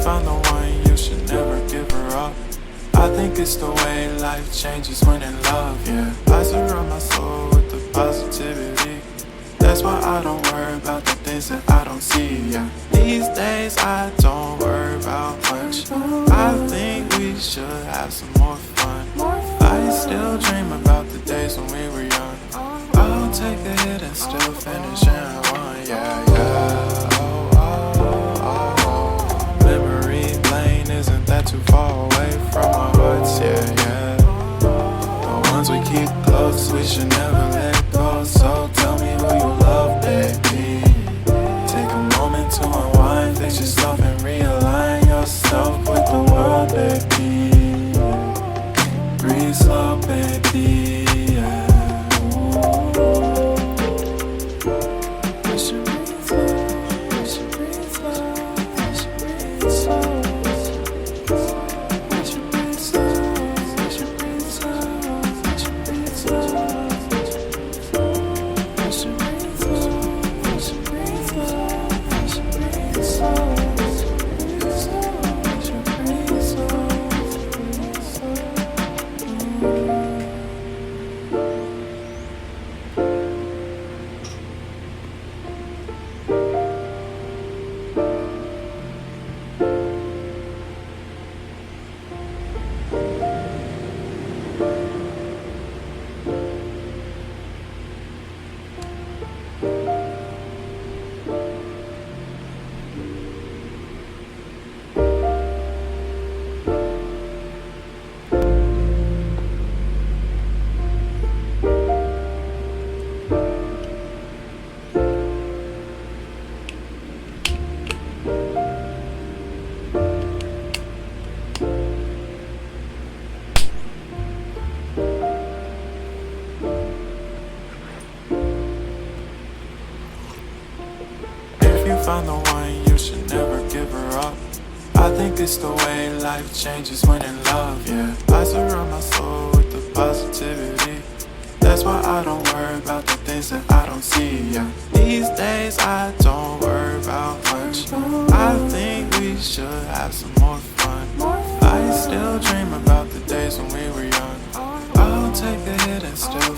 found the one, you should never give her up. I think it's the way life changes when in love, yeah. I surround my soul with the positivity. That's why I don't worry about the things that I don't see, yeah. These days I don't worry about much. I think we should have some more fun. I still dream about the days when we were young. I'll take a hit and still finish in one, yeah, yeah. Memory lane, isn't that too far away from our hearts, yeah, yeah. The ones we keep close, we should never let go. So tell me who you love, baby. Take a moment to unwind, fix yourself and realign yourself with the world, baby. Breathe slow, baby, yeah. We should breathe slow, we should breathe slow, we should breathe slow. We should breathe slow, we should breathe slow, we should breathe slow. We should breathe slow, we should breathe slow, we should breathe slow. Found the one, you should never give her up. I think it's the way life changes when in love, yeah. I surround my soul with the positivity. That's why I don't worry about the things that I don't see, yeah. These days I don't worry about much. I think we should have some more fun. I still dream about the days when we were young. I'll take a hit and still